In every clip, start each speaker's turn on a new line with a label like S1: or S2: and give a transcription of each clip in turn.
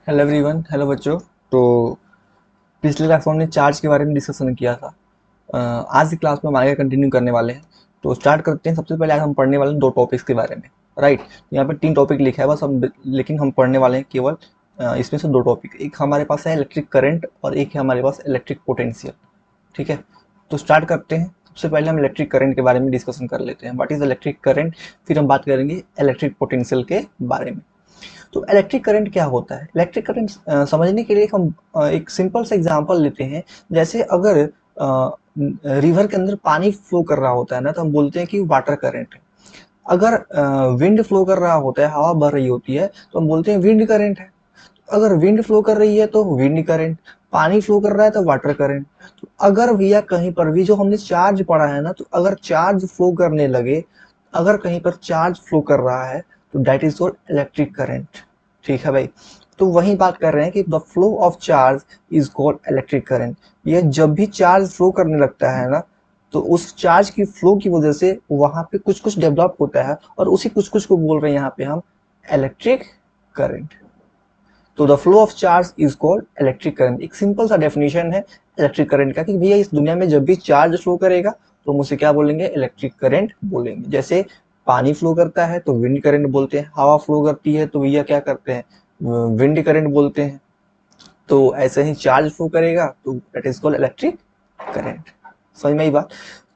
S1: Hello everyone, hello बच्चों। तो पिछले क्लास में हमने चार्ज के बारे में डिस्कशन किया था। आज की क्लास में हम आगे कंटिन्यू करने वाले हैं। तो स्टार्ट करते हैं। सबसे पहले आज हम पढ़ने वाले हैं दो टॉपिक्स के बारे में। राइट, यहाँ पे तीन टॉपिक लिखा है बस हम, लेकिन हम पढ़ने वाले हैं केवल इसमें से दो टॉपिक। एक हमारे पास है इलेक्ट्रिक करंट और एक है हमारे पास इलेक्ट्रिक पोटेंशियल। ठीक है, तो स्टार्ट करते हैं। सबसे पहले हम इलेक्ट्रिक करंट के बारे में डिस्कशन कर लेते हैं, व्हाट इज इलेक्ट्रिक करंट। फिर हम बात करेंगे इलेक्ट्रिक पोटेंशियल के बारे में। तो इलेक्ट्रिक करंट क्या होता है? इलेक्ट्रिक करंट समझने के लिए हम एक सिंपल सा एग्जांपल लेते हैं। जैसे अगर रिवर के अंदर पानी फ्लो कर रहा होता है ना, तो हम बोलते हैं कि वाटर करंट है। अगर विंड फ्लो कर रहा होता है, हवा बह रही होती है, तो हम बोलते हैं विंड करंट है। अगर विंड फ्लो कर रही है तो विंड करंट, पानी फ्लो कर रहा है तो वाटर करंट। तो अगर भैया कहीं पर भी जो हमने चार्ज पढ़ा है ना, तो अगर चार्ज फ्लो करने लगे, अगर कहीं पर चार्ज फ्लो कर रहा है, तो that is called electric current. ठीक है भाई, तो वही बात कर रहे हैं कि the flow of charge is called electric current. ये जब भी चार्ज फ्लो करने लगता है ना, तो उस चार्ज की फ्लो की वजह से वहां पे कुछ कुछ डेवलप होता है, और उसी कुछ कुछ को बोल रहे हैं यहाँ पे हम इलेक्ट्रिक करंट। तो the flow of charge is called electric current. एक सिंपल सा डेफिनेशन है इलेक्ट्रिक करंट का कि भैया इस दुनिया में जब भी चार्ज फ्लो करेगा तो हम उसे क्या बोलेंगे? इलेक्ट्रिक करंट बोलेंगे। जैसे पानी फ्लो करता है तो विंड करंट बोलते हैं, हवा फ्लो करती है तो भैया क्या करते हैं? विंड करंट बोलते हैं। तो ऐसे ही चार्ज फ्लो करेगा तो that is called electric current. समझ में आई बात?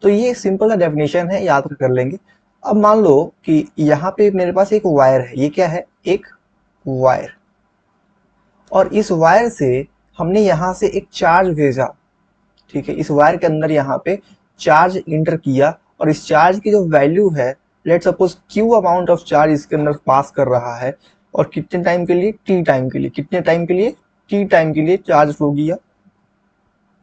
S1: तो ये सिंपल सा डेफिनेशन है, याद कर लेंगे। अब मान लो कि यहाँ पे मेरे पास एक वायर है। ये क्या है? एक वायर। और इस वायर से हमने यहाँ से एक चार्ज भेजा। ठीक है, इस वायर के अंदर यहाँ पे चार्ज इंटर किया, और इस चार्ज की जो वैल्यू है, let suppose Q amount of charge इसके अंदर पास कर रहा है। और कितने टाइम के लिए? टी टाइम के लिए। कितने टाइम के लिए? टी टाइम के लिए चार्ज फ्लो किया,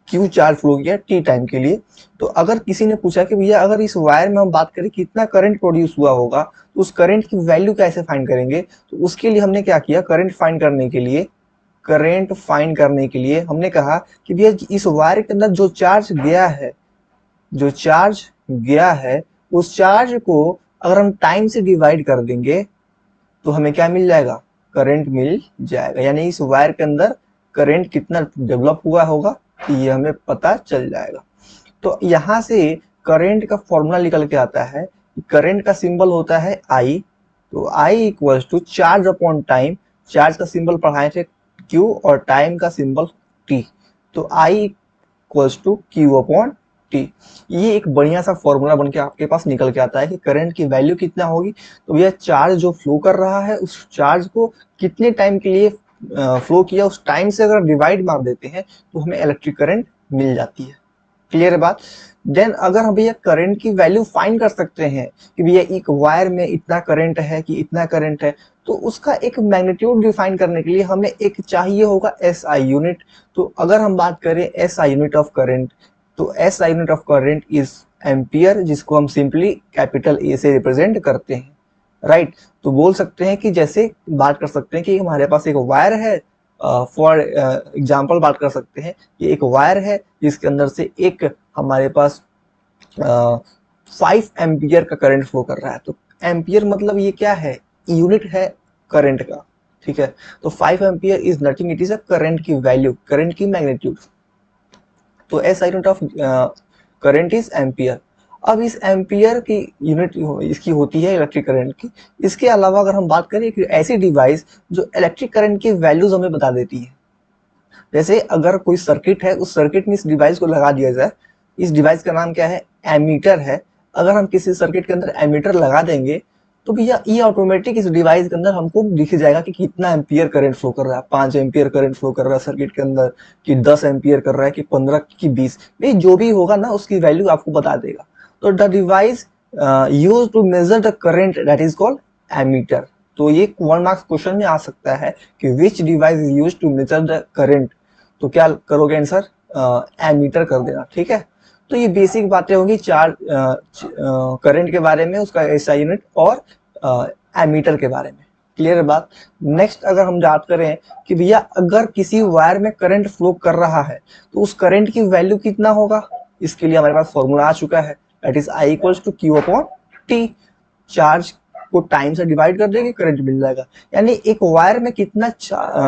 S1: क्यू चार्ज फ्लो किया टी टाइम के लिए। तो अगर किसी ने पूछा कि भैया अगर इस वायर में हम बात करें कितना करंट प्रोड्यूस हुआ होगा, तो उस करंट की वैल्यू कैसे फाइंड करेंगे? तो उसके लिए हमने क्या किया? करंट फाइंड करने के लिए हमने कहा कि भैया इस वायर के अंदर जो चार्ज गया है, जो चार्ज गया है, उस चार्ज को अगर हम टाइम से डिवाइड कर देंगे तो हमें क्या मिल जाएगा? करंट मिल जाएगा। यानी इस वायर के अंदर करंट कितना डेवलप हुआ होगा ये हमें पता चल जाएगा। तो यहाँ से करंट का फॉर्मूला निकल के आता है। करंट का सिंबल होता है आई। तो I equals to charge upon time. Charge का सिंबल पढ़ाए थे क्यू, और टाइम का सिंबल टी। तो I equals to Q upon T. ये एक बढ़िया सा फॉर्मूला बन के आपके पास निकल के आता है कि करंट की वैल्यू कितना होगी। तो यह चार्ज जो फ्लो कर रहा है, उस चार्ज को कितने टाइम के लिए फ्लो किया, उस टाइम से अगर डिवाइड मार देते हैं तो हमें इलेक्ट्रिक करंट मिल जाती है। क्लियर है बात? देन अगर हम भैया करंट की वैल्यू फाइंड कर सकते हैं कि भैया एक वायर में इतना करंट है कि इतना करंट है, तो उसका एक मैग्नीट्यूड डिफाइन करने के लिए हमें एक चाहिए होगा एस आई यूनिट। तो अगर हम बात करें S I unit of current, तो S I unit of current is ampere, जिसको हम सिंपली कैपिटल ए से रिप्रेजेंट करते हैं। राइट, तो बोल सकते हैं कि जैसे बात कर सकते हैं कि हमारे पास एक वायर है। फॉर एग्जाम्पल बात कर सकते हैं कि एक वायर है जिसके अंदर से एक हमारे पास 5 एम्पियर का करंट फ्लो कर रहा है। तो एम्पियर मतलब ये क्या है? यूनिट है करंट का। ठीक है, तो 5 ampere is nothing, it is a current की वैल्यू, करंट की मैग्नीट्यूड। तो S I unit of current is ampere. अब इस एम्पियर की यूनिट इसकी होती है इलेक्ट्रिक करंट की। इसके अलावा अगर हम बात करें एक ऐसी डिवाइस जो इलेक्ट्रिक करंट की वैल्यूज हमें बता देती है। जैसे अगर कोई सर्किट है, उस सर्किट में इस डिवाइस को लगा दिया जाए। इस डिवाइस का नाम क्या है? एमीटर है। अगर हम किसी सर्किट के अंदर एमीटर लगा देंगे, तो भैया ये ऑटोमेटिक इस डिवाइस के अंदर हमको दिख जाएगा कि कितना एम्पियर करंट फ्लो कर रहा है। 5 एम्पियर करंट फ्लो कर रहा है सर्किट के अंदर, कि 10 एम्पियर कर रहा है, कि 15, कि 20। भाई जो भी होगा ना उसकी वैल्यू आपको बता देगा। तो the device use to measure the current that is called ammeter. तो ये 1 मार्क्स क्वेश्चन में आ सकता है कि which device is use to measure the current. तो क्या करोगे आंसर? एमीटर कर देना। ठीक है, तो ये बेसिक बातें होगी चार करंट के बारे में, उसका एसआई यूनिट और एमीटर के बारे में। क्लियर है बात? नेक्स्ट अगर हम बात करें कि भैया अगर किसी वायर में करंट फ्लो कर रहा है तो उस करंट की वैल्यू कितना होगा, इसके लिए हमारे पास फॉर्मूला आ चुका है, that is I equals to Q upon T. Charge को टाइम से डिवाइड कर देंगे, करंट मिल जाएगा। यानी एक वायर में कितना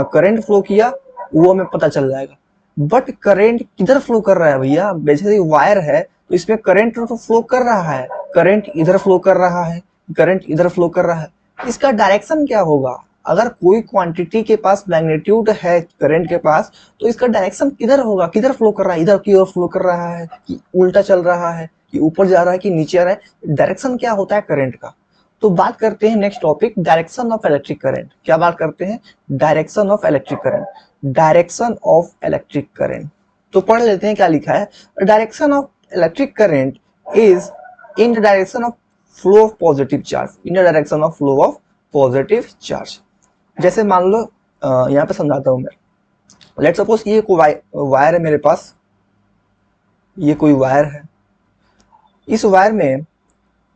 S1: करंट फ्लो किया वो हमें पता चल जाएगा। बट करंट किधर फ्लो कर रहा है भैया, जैसे वायर है तो इसमें करंट तो फ्लो कर रहा है, करंट इधर फ्लो कर रहा है, करंट इधर फ्लो कर रहा है, इसका डायरेक्शन क्या होगा? अगर कोई क्वांटिटी के पास मैग्नीट्यूड है करंट के पास, तो इसका डायरेक्शन किधर होगा, किधर फ्लो कर रहा है, इधर की ओर फ्लो कर रहा है कि उल्टा चल रहा है, कि ऊपर जा रहा है कि नीचे आ रहा है, डायरेक्शन क्या होता है करंट का। तो बात करते हैं next topic, direction of electric current. क्या बात करते हैं? Direction of electric current, direction of electric current. तो पढ़ लेते हैं क्या लिखा है। Direction of electric current is in the direction of flow of positive charge, in the direction of flow of positive charge. जैसे मान लो यहाँ पे समझाता हूँ मैं। लेट सपोज ये कोई वायर है मेरे पास, ये कोई वायर है। इस वायर में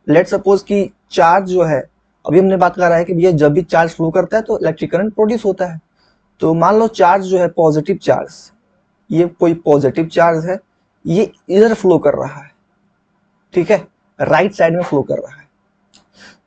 S1: लेट सपोज कि चार्ज जो है, अभी हमने बात कर रहा है कि भैया जब भी चार्ज फ्लो करता है तो इलेक्ट्रिक करंट प्रोड्यूस होता है। तो मान लो चार्ज जो है पॉजिटिव चार्ज, ये कोई पॉजिटिव चार्ज है, ये इधर फ्लो कर रहा है, ठीक है, राइट साइड में फ्लो कर रहा है।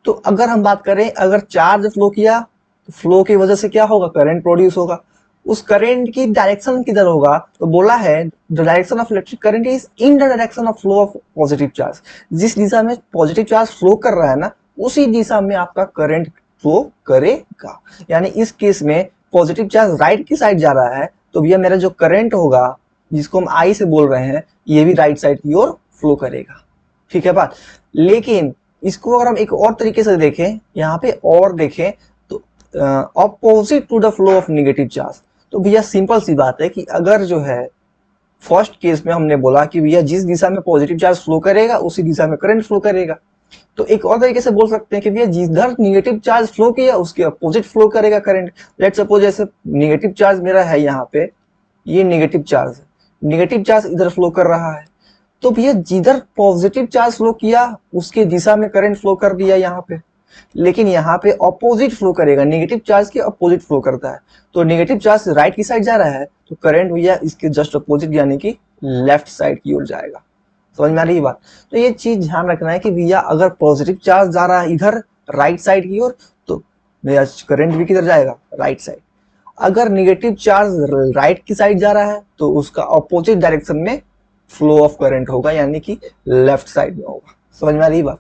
S1: तो अगर हम बात करें, अगर चार्ज फ्लो किया तो फ्लो की वजह से क्या होगा, करंट प्रोड्यूस होगा। उस करंट की डायरेक्शन किधर होगा? तो बोला है the direction of electric current is in the direction of flow of positive charge. जिस दिशा में पॉजिटिव चार्ज फ्लो कर रहा है ना, उसी दिशा में आपका करंट फ्लो करेगा। यानी इस केस में पॉजिटिव चार्ज राइट की साइड जा रहा है, तो भैया मेरा जो करंट होगा, जिसको हम आई से बोल रहे हैं, ये भी राइट साइड की ओर फ्लो करेगा। ठीक है बात। लेकिन इसको अगर हम एक और तरीके से देखें, यहाँ पे और देखें तो opposite to the flow of negative charge. तो भैया सिंपल सी बात है कि अगर जो है फर्स्ट केस में हमने बोला कि भैया जिस दिशा में पॉजिटिव चार्ज फ्लो करेगा उसी दिशा में करंट फ्लो करेगा, तो एक और तरीके से बोल सकते हैं कि भैया जिधर नेगेटिव चार्ज फ्लो किया उसके अपोजिट फ्लो करेगा करंट। लेट सपोज जैसे नेगेटिव चार्ज मेरा है यहाँ पे, ये नेगेटिव चार्ज है, नेगेटिव चार्ज इधर फ्लो कर रहा है, तो भैया जिधर पॉजिटिव चार्ज फ्लो किया उसके दिशा में करंट फ्लो कर दिया यहाँ पे। लेकिन यहाँ पे अपोजिट फ्लो करेगा, नेगेटिव चार्ज के अपोजिट फ्लो करता है। तो नेगेटिव चार्ज राइट की साइड जा रहा है तो करंट भैया इसके जस्ट अपोजिट यानी कि लेफ्ट साइड की ओर जाएगा। समझ में आ रही बात? तो ये चीज ध्यान रखना है कि भैया अगर पॉजिटिव चार्ज जा रहा है इधर राइट साइड की ओर, तो भैया करंट भी किधर जाएगा, राइट साइड। अगर नेगेटिव चार्ज राइट की साइड जा रहा है तो उसका अपोजिट डायरेक्शन में फ्लो ऑफ करंट होगा, यानी कि लेफ्ट साइड में होगा। समझ में आ रही बात?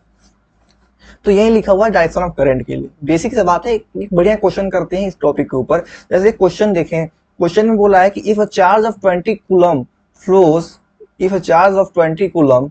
S1: तो यही लिखा हुआ है डायरेक्शन ऑफ करंट के लिए। बेसिक से बात है, एक बढ़िया क्वेश्चन करते हैं इस टॉपिक के ऊपर। जैसे क्वेश्चन देखें, क्वेश्चन में बोला है कि if a charge of 20 coulomb flows, if a charge of 20 coulomb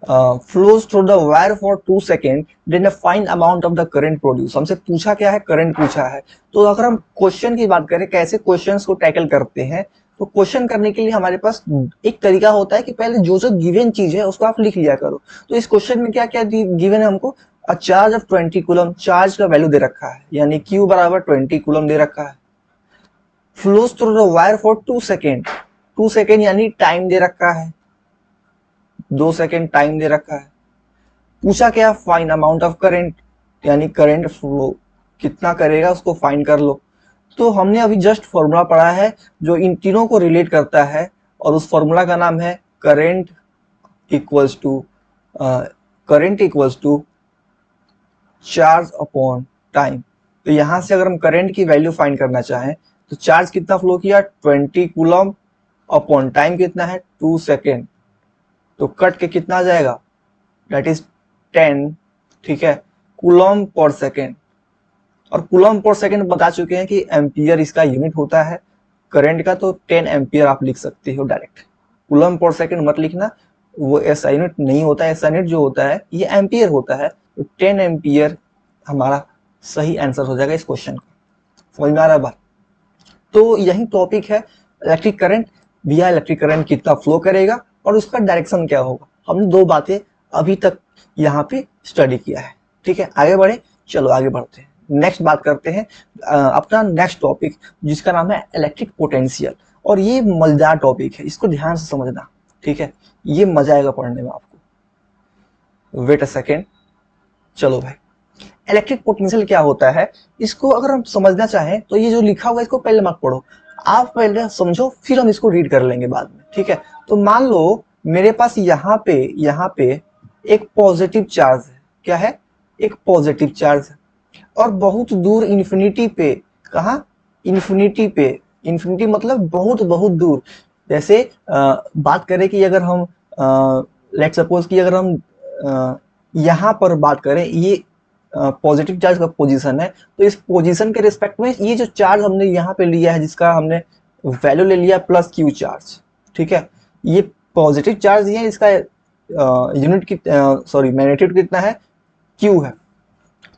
S1: flows through the wire for 2 seconds, then a find amount of the current produced। हमसे पूछा क्या है, करंट पूछा है। तो अगर हम क्वेश्चन की बात करें कैसे क्वेश्चंस को टैकल करते हैं, तो क्वेश्चन करने के लिए हमारे पास एक तरीका होता है कि पहले जो जो गिवन चीज है उसको आप लिख लिया करो। तो इस क्वेश्चन में क्या क्या गिवन है हमको, a charge of 20 coulomb, charge का वैल्यू दे रखा है यानी Q बराबर 20 कूलम दे रखा है। Flows through the wire for 2 second, 2 second यानी टाइम दे रखा है, 2 सेकेंड टाइम दे रखा है। पूछा क्या, फाइंड अमाउंट ऑफ करंट, यानी करंट फ्लो कितना करेगा उसको फाइंड कर लो। तो हमने अभी जस्ट फॉर्मूला पढ़ा है जो इन तीनों को रिलेट करता है, और उस फॉर्मूला का नाम है current equals to charge upon time. तो यहां से अगर हम करंट की वैल्यू फाइंड करना चाहें तो चार्ज कितना फ्लो किया 20 कूलम अपॉन टाइम कितना है 2 सेकेंड, तो कट के कितना आ जाएगा, दैट इज 10, ठीक है, कूलम पर सेकेंड। और कूलम पर सेकेंड बता चुके हैं कि एम्पियर इसका यूनिट होता है करंट का, तो 10 एम्पियर आप लिख सकते हो डायरेक्ट। कूलम पर सेकेंड मत लिखना, वो ऐसा यूनिट नहीं होता है, ऐसा यूनिट जो होता है ये एम्पियर होता है। तो 10 एम्पियर हमारा सही आंसर हो जाएगा इस क्वेश्चन का। समझ में आ रहा है बात? तो यही टॉपिक है इलेक्ट्रिक करंट, भैया इलेक्ट्रिक करंट कितना फ्लो करेगा और उसका डायरेक्शन क्या होगा। हमने दो बातें अभी तक यहाँ पे स्टडी किया है, ठीक है। आगे बढ़े, चलो आगे बढ़ते हैं, नेक्स्ट बात करते हैं अपना नेक्स्ट टॉपिक जिसका नाम है इलेक्ट्रिक पोटेंशियल। और ये मजेदार टॉपिक है, इसको ध्यान से समझना, ठीक है, ये मजा आएगा पढ़ने में आपको। वेट अ सेकेंड, चलो भाई, इलेक्ट्रिक पोटेंशियल क्या होता है इसको अगर हम समझना चाहें तो ये जो लिखा हुआ है इसको पहले मत पढ़ो, आप पहले समझो, फिर हम इसको रीड कर लेंगे बाद में, ठीक है। तो मान लो मेरे पास यहाँ पे एक पॉजिटिव चार्ज है, क्या है, एक पॉजिटिव चार्ज है, और बहुत दूर इन्फिनिटी पे, कहाँ, इन्फिनिटी पे, इन्फिनिटी मतलब बहुत बहुत दूर। जैसे बात करें कि अगर हम लेट सपोज कि अगर हम यहाँ पर बात करें, ये पॉजिटिव चार्ज का पोजीशन है, तो इस पोजीशन के रिस्पेक्ट में ये जो चार्ज हमने यहाँ पे लिया है, जिसका हमने वैल्यू ले लिया प्लस क्यू चार्ज, ठीक है, ये पॉजिटिव चार्ज है, इसका यूनिट की सॉरी मैग्नीट्यूड कितना है, क्यू है।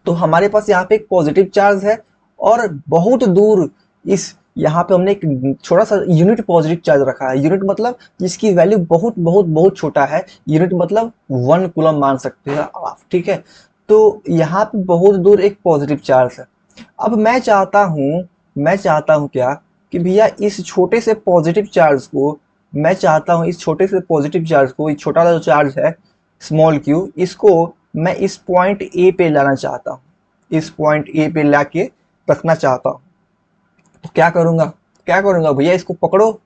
S1: तो हमारे पास यहाँ पे एक पॉजिटिव चार्ज है, और बहुत दूर इस यहाँ पे हमने एक छोटा सा यूनिट पॉजिटिव चार्ज रखा है। यूनिट मतलब जिसकी वैल्यू बहुत बहुत बहुत छोटा है, यूनिट मतलब 1 कूलम मान सकते हैं आप, ठीक है। तो यहाँ पे बहुत दूर एक पॉजिटिव चार्ज है। अब मैं चाहता हूँ क्या, कि भैया इस छोटे से पॉजिटिव चार्ज को, मैं चाहता हूँ इस छोटे से पॉजिटिव चार्ज को, ये छोटा सा जो चार्ज है स्मॉल क्यू, इसको मैं इस पॉइंट ए पे लाना चाहता हूँ, इस पॉइंट ए पे लाके रखना चाहता हूँ। तो क्या करूँगा भैया, इसको पकड़ो,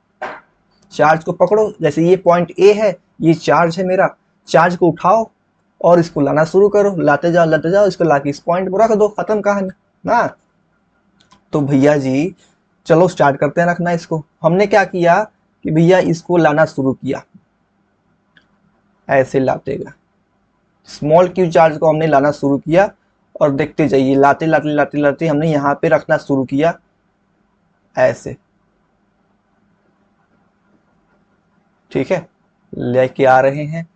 S1: चार्ज को पकड़ो, जैसे ये पॉइंट ए है, ये चार्ज है मेरा, चार्ज को उठाओ और इसको लाना शुरू करो, लाते जाओ, इसको लाके इस पॉइंट पर रख दो, खत्म कहानी ना। तो भैया जी चलो स्टार्ट करते हैं रखना इसको। हमने क्या किया कि भैया इसको लाना शुरू किया, ऐसे लाते गए, स्मॉल क्यू चार्ज को हमने लाना शुरू किया, और देखते जाइए, लाते लाते लाते लाते हमने यहाँ पे रखना शुरू किया, ऐसे, ठीक है, लेके आ रहे हैं,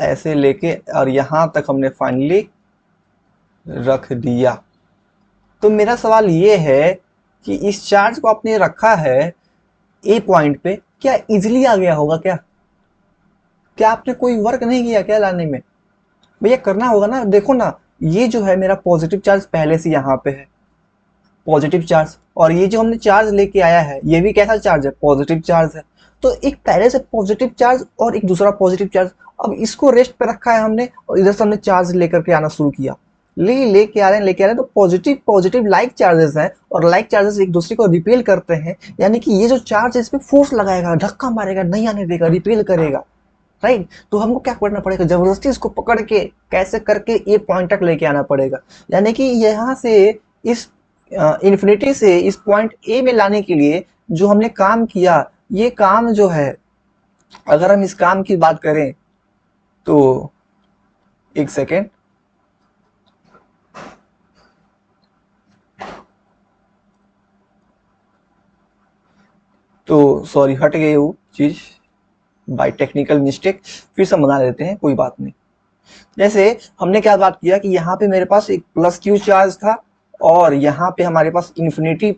S1: ऐसे लेके, और यहाँ तक हमने फाइनली रख दिया। तो मेरा सवाल ये है कि इस चार्ज को आपने रखा है ए पॉइंट पे, क्या इजिली आ गया होगा क्या? क्या आपने कोई वर्क नहीं किया क्या लाने में? भैया करना होगा ना। देखो ना, ये जो है मेरा पॉजिटिव चार्ज पहले से यहाँ पे है, पॉजिटिव चार्ज, और ये जो हमने चार्ज लेके आया है ये भी कैसा चार्ज है, पॉजिटिव चार्ज है। तो एक पहले से पॉजिटिव चार्ज और एक दूसरा पॉजिटिव चार्ज, अब इसको रेस्ट पे रखा है हमने, और इधर से हमने चार्ज लेकर के आना शुरू किया, लेके आ रहे हैं, तो पॉजिटिव पॉजिटिव लाइक चार्जेस हैं, और लाइक चार्जेस एक दूसरे को रिपेल करते हैं, यानी कि ये जो चार्ज है इस पे फोर्स लगाएगा, धक्का मारेगा, नहीं आने देगा, रिपेल करेगा, राइट। तो हमको क्या करना पड़ेगा, जबरदस्ती इसको पकड़ के कैसे करके ए पॉइंट तक लेके आना पड़ेगा, यानी कि यहाँ से इस इन्फिनिटी से इस पॉइंट ए में लाने के लिए जो हमने काम किया, ये काम जो है, अगर हम इस काम की बात करें तो एक सेकेंड, तो सॉरी हट गई वो चीज बाय टेक्निकल मिस्टेक, फिर से बना लेते हैं, कोई बात नहीं। जैसे हमने क्या बात किया कि यहाँ पे मेरे पास एक प्लस क्यू चार्ज था, और यहाँ पे हमारे पास इन्फिनिटी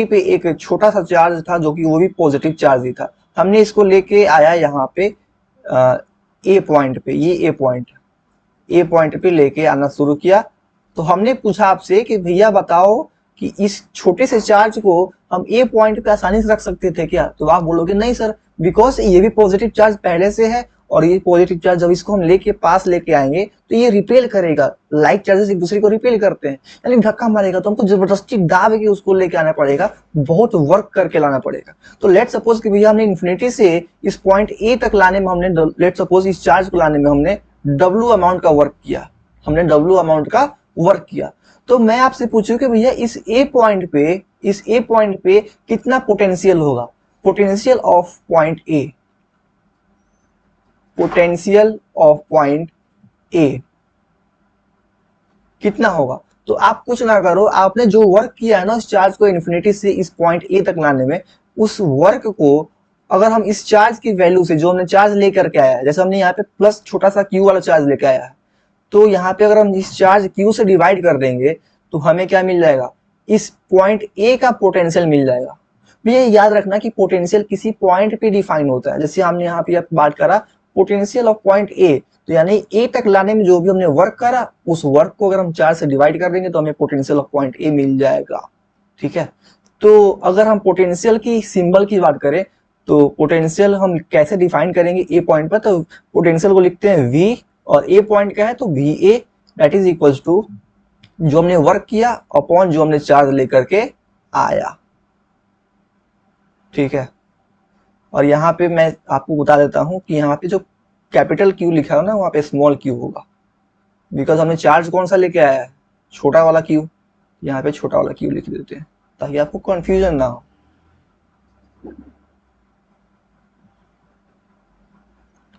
S1: पे एक छोटा सा चार्ज था, जो कि वो भी पॉजिटिव चार्ज ही था। हमने इसको लेके आया यहाँ पे ए पॉइंट पे, ये ए पॉइंट पे लेके आना शुरू किया। तो हमने पूछा आपसे कि भैया बताओ कि इस छोटे से चार्ज को हम ए पॉइंट पे आसानी से रख सकते थे क्या? तो आप बोलोगे नहीं सर, बिकॉज ये भी पॉजिटिव चार्ज पहले से है, और ये पॉजिटिव चार्ज जब इसको हम लेके आएंगे तो ये रिपेल करेगा, लाइक चार्जेस एक दूसरे को रिपेल करते हैं, यानी धक्का मारेगा, तो हमको जबरदस्ती दाब के उसको लेके आना पड़ेगा, बहुत वर्क करके लाना पड़ेगा। तो लेट सपोज कि भैया हमने इन्फिनिटी से इस पॉइंट ए तक लाने में हमने, लेट सपोज इस चार्ज को लाने में हमने डब्ल्यू अमाउंट का वर्क किया, तो मैं आपसे पूछूं कि भैया इस ए पॉइंट पे कितना पोटेंशियल होगा, potential of point A, potential of point ए कितना होगा? तो आप कुछ ना करो, आपने जो वर्क किया है ना उस चार्ज को इन्फिनिटी से इस पॉइंट ए तक लाने में, उस वर्क को अगर हम इस चार्ज की वैल्यू से, जो हमने चार्ज लेकर के आया है, जैसे हमने यहाँ पे प्लस छोटा सा क्यू वाला चार्ज लेकर आया है, तो यहाँ पे अगर हम इस चार्ज क्यू से डिवाइड कर देंगे तो हमें क्या मिल जाएगा, इस पॉइंट ए का पोटेंशियल मिल जाएगा। भैया याद रखना कि पोटेंशियल किसी पॉइंट पे डिफाइन होता है, जैसे हमने यहाँ पे बात करा पोटेंशियल ऑफ पॉइंट ए, तो यानी ए तक लाने में जो भी हमने वर्क करा, उस वर्क को अगर हम चार से डिवाइड कर देंगे तो हमें पोटेंशियल ऑफ पॉइंट ए मिल जाएगा, ठीक है। तो अगर हम पोटेंशियल की सिंबल की बात करें, तो पोटेंशियल हम कैसे डिफाइन करेंगे ए पॉइंट पर, तो पोटेंशियल को लिखते हैं वी, और ए पॉइंट का है तो V A, that is equal to जो हमने वर्क किया अपॉन जो हमने चार्ज लेकर के आया, ठीक है। और यहाँ पे मैं आपको बता देता हूं कि यहाँ पे जो कैपिटल क्यू लिखा है ना, वहां पे स्मॉल क्यू होगा, बिकॉज हमने चार्ज कौन सा लेके आया है, छोटा वाला क्यू। यहाँ पे छोटा वाला क्यू लिख देते हैं ताकि आपको कंफ्यूजन ना हो।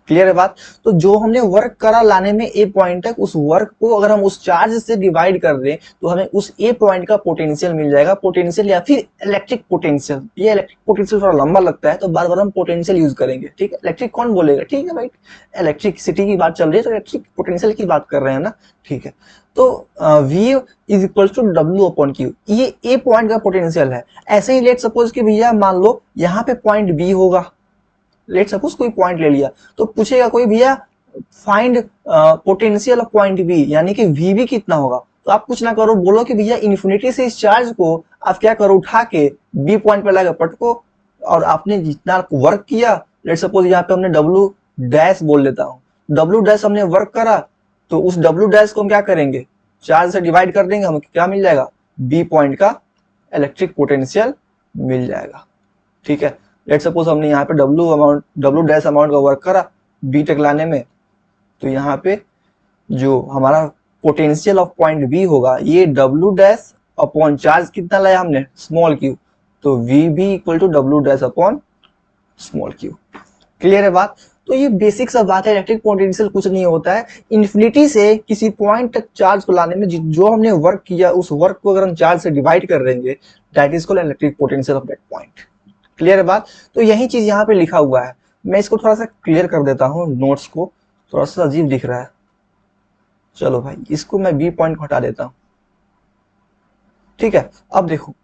S1: क्लियर है बात। तो जो हमने वर्क करा लाने में ए पॉइंट तक, उस वर्क को अगर हम उस चार्ज से डिवाइड कर दें तो हमें उस ए पॉइंट का पोटेंशियल मिल जाएगा। पोटेंशियल या फिर इलेक्ट्रिक पोटेंशियल। ये इलेक्ट्रिक पोटेंशियल थोड़ा लंबा लगता है तो बार बार हम पोटेंशियल यूज करेंगे, ठीक है। इलेक्ट्रिक कौन बोलेगा, ठीक है भाई, इलेक्ट्रिसिटी की बात चल रही है तो इलेक्ट्रिक पोटेंशियल की बात कर रहे हैं ना, ठीक है। तो V is equal to W upon Q, ये ए पॉइंट का पोटेंशियल है। ऐसे ही लेट सपोज कि भैया मान लो यहाँ पे पॉइंट बी होगा, लेट सपोज कोई पॉइंट ले लिया, तो पूछेगा कोई भैया find potential of point B, यानी कि वी कितना होगा। तो आप कुछ ना करो, बोलो कि भैया इन्फिनिटी से इस चार्ज को आप क्या करो, उठा के बी पॉइंट पे लाकर पटको, और आपने जितना वर्क किया, लेट सपोज यहाँ पे हमने डब्ल्यू डैश बोल देता हूँ, डब्ल्यू डैश हमने वर्क करा, तो उस डब्ल्यू डैश को हम क्या करेंगे, चार्ज से डिवाइड कर देंगे, हमें क्या मिल जाएगा, बी पॉइंट का इलेक्ट्रिक पोटेंशियल मिल जाएगा, ठीक है। लेट सपोज हमने यहाँ पे डब्ल्यू डैश अमाउंट का वर्क करा बी तक लाने में, तो यहाँ पे जो हमारा पोटेंशियल ऑफ पॉइंट बी होगा, ये डब्ल्यू डैश अपॉन चार्ज कितना लाया हमने, स्मॉल क्यू, तो V B equal to W dash upon small Q. Clear है बात। तो ये बेसिक सा बात है, इलेक्ट्रिक पोटेंशियल कुछ नहीं होता है, इन्फिनिटी से किसी पॉइंट तक चार्ज को लाने में जो हमने वर्क किया, उस वर्क को अगर हम चार्ज से डिवाइड कर देंगे, that is called electric potential of that point. Clear है बात। तो यही चीज यहाँ पे लिखा हुआ है, मैं इसको थोड़ा सा क्लियर कर देता हूँ, नोट्स को थोड़ा सा अजीब दिख रहा है। चलो भाई, इसको मैं बी पॉइंट हटा देता हूँ, ठीक है। अब देखो,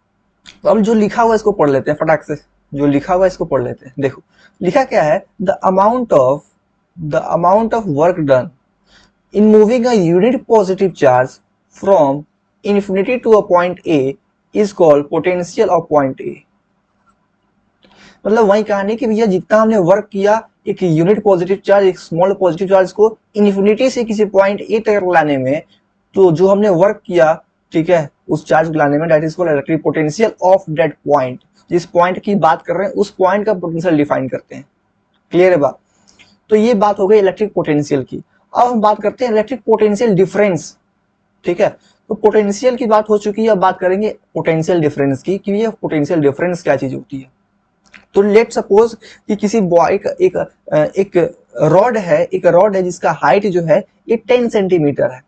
S1: अब जो लिखा हुआ है इसको पढ़ लेते हैं फटाक से, जो लिखा हुआ है इसको पढ़ लेते हैं। देखो लिखा क्या है, the amount of work done in moving a unit positive charge from infinity to a point A is called potential of point A. मतलब वही कहानी कि भैया जितना हमने वर्क किया, एक यूनिट पॉजिटिव चार्ज, एक स्मॉल पॉजिटिव चार्ज को इन्फिनिटी से किसी पॉइंट ए तक लाने में, तो जो हमने वर्क किया, ठीक है, उस चार्ज को लाने में, that is called electric potential of that point. जिस पॉइंट की बात कर रहे हैं उस पॉइंट का पोटेंशियल डिफाइन करते हैं। क्लियर है बात। तो ये बात हो गई इलेक्ट्रिक पोटेंशियल की। अब हम बात करते हैं इलेक्ट्रिक पोटेंशियल डिफरेंस, ठीक है। तो पोटेंशियल की बात हो चुकी है, अब बात करेंगे पोटेंशियल डिफरेंस की, कि ये पोटेंशियल डिफरेंस क्या चीज होती है। तो लेट सपोज कि किसी एक रॉड है, जिसका हाइट जो है ये 10 सेंटीमीटर है,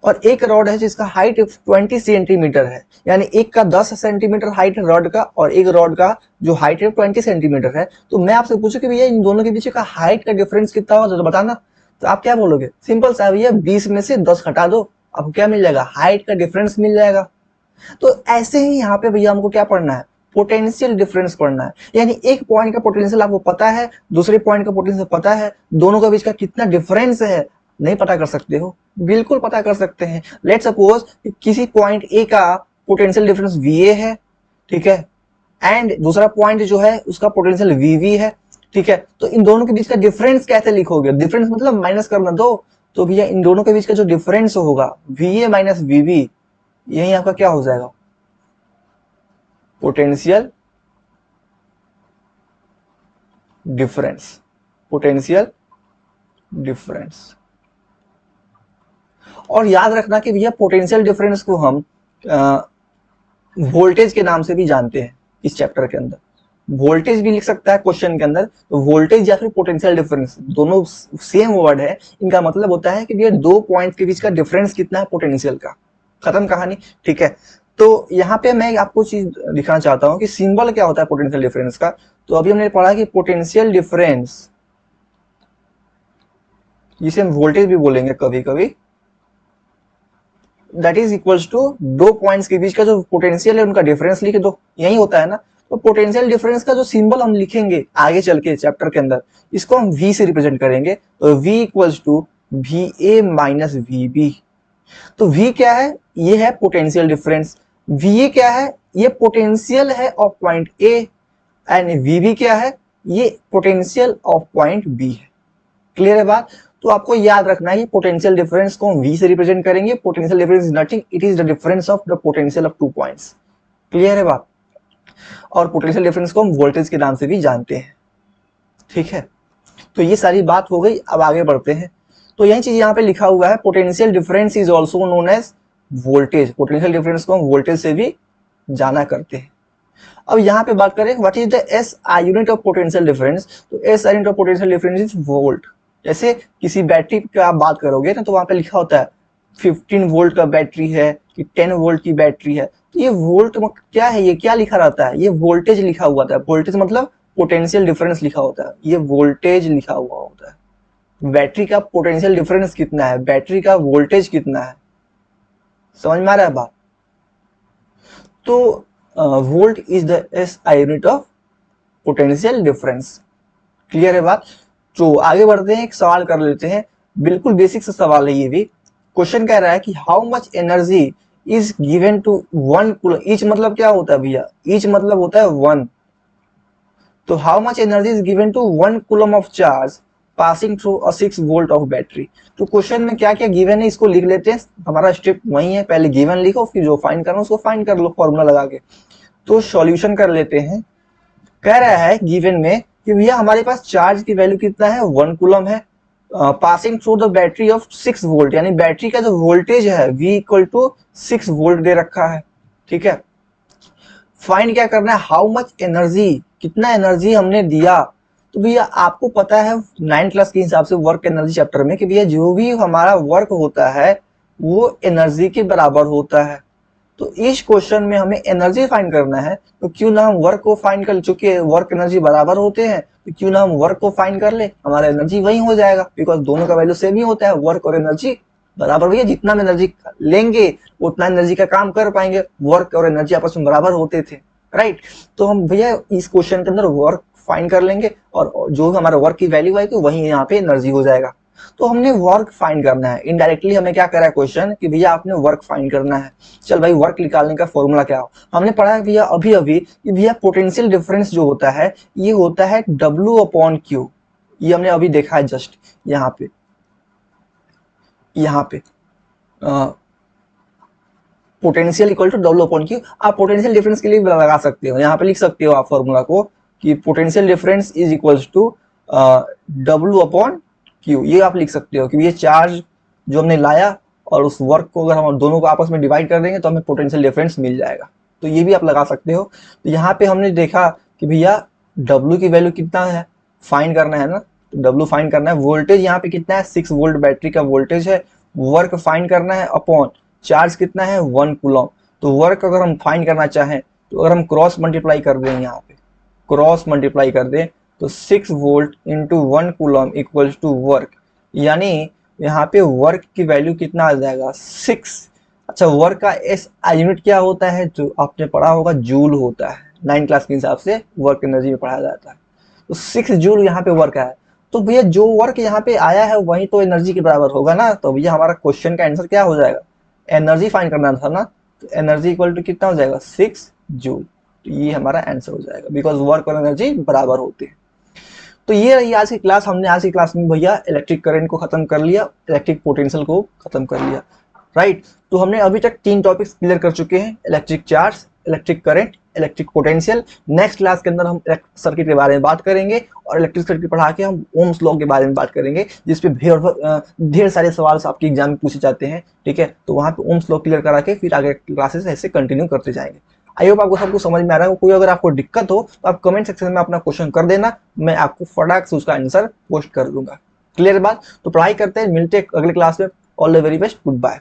S1: और एक रॉड है जिसका हाइट 20 सेंटीमीटर है, यानी एक का 10 सेंटीमीटर हाइट है रॉड का, और एक रॉड का जो हाइट है 20 सेंटीमीटर है। तो मैं आपसे पूछूं कि भैया इन दोनों के बीच का हाइट का डिफरेंस कितना होगा, तो बताना। तो आप क्या बोलोगे, सिंपल सा भैया 20 में से 10 हटा दो, आपको क्या मिल जाएगा, हाइट का डिफरेंस मिल जाएगा। तो ऐसे ही यहाँ पे भैया हमको क्या पढ़ना है, पोटेंशियल डिफरेंस पढ़ना है। यानी एक पॉइंट का पोटेंशियल आपको पता है, दूसरे पॉइंट का पोटेंशियल पता है, दोनों के बीच का कितना डिफरेंस है नहीं पता कर सकते हो, बिल्कुल पता कर सकते हैं। लेट सपोज किसी पॉइंट ए का पोटेंशियल डिफरेंस वीए है, ठीक है, एंड दूसरा पॉइंट जो है उसका पोटेंशियल वीवी है, ठीक है। तो इन दोनों के बीच का डिफरेंस कैसे लिखोगे, डिफरेंस मतलब माइनस करना दो, तो भैया इन दोनों के बीच का जो डिफरेंस होगा वीए माइनस वीवी, यही आपका क्या हो जाएगा, पोटेंशियल डिफरेंस। Potential difference. और याद रखना कि भैया पोटेंशियल डिफरेंस को हम वोल्टेज के नाम से भी जानते हैं। इस चैप्टर के अंदर वोल्टेज भी लिख सकता है क्वेश्चन के अंदर, तो वोल्टेज या फिर पोटेंशियल डिफरेंस दोनों सेम वर्ड है। इनका मतलब होता है कि भैया दो पॉइंट के बीच का डिफरेंस कितना है पोटेंशियल का, खत्म कहानी, ठीक है। तो यहाँ पे मैं आपको चीज दिखाना चाहता हूँ कि सिंबल क्या होता है पोटेंशियल डिफरेंस का। तो अभी हमने पढ़ा कि पोटेंशियल डिफरेंस, जिसे हम वोल्टेज भी बोलेंगे कभी कभी, दैट इज इक्वल्स टू दो पॉइंट्स के बीच का जो पोटेंशियल है उनका डिफरेंस लिख दो, यही होता है ना। तो पोटेंशियल डिफरेंस का जो सिंबल हम लिखेंगे आगे चल के चैप्टर के अंदर, इसको हम V से रिप्रेजेंट करेंगे। तो V equals to VA minus VB। तो V क्या है, ये है पोटेंशियल डिफरेंस। VA क्या है, ये पोटेंशियल है of point A, and VB क्या है, ये पोटेंशियल ऑफ पॉइंट B है। क्लियर है बात। तो आपको याद रखना है पोटेंशियल डिफरेंस को हम V से रिप्रेजेंट करेंगे। Potential difference is nothing, it is the difference of the potential of 2 points. Clear है बात। और पोटेंशियल डिफरेंस को हम वोल्टेज के नाम से भी जानते हैं, ठीक है। तो ये सारी बात हो गई, अब आगे बढ़ते हैं। तो यही चीज यहाँ पे लिखा हुआ है, potential difference is also known as voltage. Potential difference को हम वोल्टेज से भी जाना करते हैं। अब यहाँ पे बात करें what is the S I unit of potential difference, तो S I unit of potential difference is volt. जैसे किसी बैटरी का आप बात करोगे ना, तो वहां पे लिखा होता है 15 वोल्ट का बैटरी है कि 10 वोल्ट की बैटरी है, तो ये वोल्ट क्या है, ये क्या लिखा रहता है, ये वोल्टेज लिखा हुआ था। वोल्टेज मतलब पोटेंशियल डिफरेंस लिखा होता है, ये वोल्टेज लिखा हुआ होता है। बैटरी का पोटेंशियल डिफरेंस कितना है, बैटरी का वोल्टेज कितना है, समझ में आ रहा है बात। तो volt is the S I unit of potential difference. Clear है बात। तो आगे बढ़ते हैं, एक सवाल कर लेते हैं, बिल्कुल बेसिक सा सवाल है ये भी। क्वेश्चन कह रहा है कि how much energy is given to 1 coulomb. Each मतलब क्या होता है भैया, ईच मतलब होता है 1। तो how much energy is given to 1 coulomb of charge passing through a 6 volt of battery. तो क्वेश्चन में क्या क्या गिवन है इसको लिख लेते हैं। हमारा स्टेप वही है, पहले गिवन लिखो, फिर जो फाइंड करना उसको फाइंड कर लो फॉर्मूला लगा के। तो सॉल्यूशन कर लेते हैं। कह रहा है गिवन में कि भैया हमारे पास चार्ज की वैल्यू कितना है, 1 कूलम है, passing through the battery of 6 volt, यानी बैटरी का जो वोल्टेज है V इक्वल टू 6 वोल्ट दे रखा है। ठीक है, फाइंड क्या करना है, हाउ मच एनर्जी, कितना एनर्जी हमने दिया। तो भैया आपको पता है 9th क्लास के हिसाब से वर्क एनर्जी चैप्टर में कि भैया जो भी हमारा वर्क होता है वो एनर्जी के बराबर होता है। तो इस क्वेश्चन में हमें एनर्जी फाइंड करना है, तो क्यों ना हम वर्क को फाइंड कर, चूंकि वर्क एनर्जी बराबर होते हैं तो क्यों ना हम वर्क को फाइंड कर ले, हमारा एनर्जी वही हो जाएगा, बिकॉज दोनों का वैल्यू सेम ही होता है, वर्क और एनर्जी बराबर। भैया जितना हम एनर्जी लेंगे उतना एनर्जी का काम कर पाएंगे, वर्क और एनर्जी आपस में बराबर होते थे, राइट। तो हम भैया इस क्वेश्चन के अंदर वर्क फाइंड कर लेंगे और जो हमारा वर्क की वैल्यू आएगी वही यहाँ पे एनर्जी हो जाएगा। तो हमने वर्क फाइंड करना है, इनडायरेक्टली हमें क्या करा है क्वेश्चन कि भैया आपने वर्क फाइंड करना है। चल भाई वर्क निकालने का फॉर्मूला क्या हो, हमने पढ़ा है भैया अभी अभी कि भैया पोटेंशियल डिफरेंस जो होता है ये होता है W अपॉन क्यू। ये हमने अभी देखा है जस्ट यहाँ पे, यहाँ पे potential equal to W upon Q. आप पोटेंशियल डिफरेंस के लिए भी लगा सकते हो, यहाँ पे लिख सकते हो आप फॉर्मूला को कि potential difference is equals to W upon Q. ये आप लिख सकते हो कि ये चार्ज जो हमने लाया और उस वर्क को अगर हम दोनों को आपस में डिवाइड कर देंगे तो हमें पोटेंशियल डिफरेंस मिल जाएगा। तो ये भी आप लगा सकते हो। तो यहाँ पे हमने देखा कि भैया W की वैल्यू कितना है, फाइंड करना है ना, तो W फाइंड करना है। वोल्टेज यहाँ पे कितना है, 6 वोल्ट बैटरी का वोल्टेज है। वर्क फाइंड करना है अपॉन चार्ज कितना है, 1 कूलम। तो वर्क अगर हम फाइंड करना चाहें तो अगर हम क्रॉस मल्टीप्लाई कर दें, यहाँ पे क्रॉस मल्टीप्लाई कर दें तो 6 volt into 1 coulomb equals to work, यानी यहाँ पे वर्क की वैल्यू कितना आ जाएगा, 6। अच्छा वर्क का एस आई यूनिट क्या होता है, जो आपने पढ़ा होगा जूल होता है, 9th क्लास के हिसाब से वर्क एनर्जी में पढ़ाया जाता है। तो 6 जूल यहाँ पे वर्क है। तो भैया जो वर्क यहाँ पे आया है वही तो एनर्जी के बराबर होगा ना। तो भैया हमारा क्वेश्चन का आंसर क्या हो जाएगा, एनर्जी फाइंड करना था ना, तो एनर्जी इक्वल टू कितना हो जाएगा, 6 जूल। तो ये हमारा आंसर हो जाएगा, बिकॉज वर्क और एनर्जी बराबर होते हैं। तो ये रही आज की क्लास। हमने आज की क्लास में भैया इलेक्ट्रिक करंट को खत्म कर लिया, इलेक्ट्रिक पोटेंशियल को खत्म कर लिया, राइट। तो हमने अभी तक 3 टॉपिक्स क्लियर कर चुके हैं, electric charge, electric current, electric potential. Next class के अंदर हम सर्किट के बारे में बात करेंगे और इलेक्ट्रिक सर्किट पढ़ा के हम ओम्स लॉ के बारे में बात करेंगे, जिसपे ढेर सारे सवाल आपके एग्जाम में पूछे जाते हैं, ठीक है। तो वहाँ पे ओम्स लॉ क्लियर करा के फिर आगे क्लासेस ऐसे कंटिन्यू करते जाएंगे। आई होप आपको सबको समझ में आ रहा है। कोई अगर आपको दिक्कत हो तो आप कमेंट सेक्शन में अपना क्वेश्चन कर देना, मैं आपको फटाक से उसका आंसर पोस्ट कर दूंगा। क्लियर बात। तो पढ़ाई करते हैं, मिलते हैं अगले क्लास में। All the very best, good bye.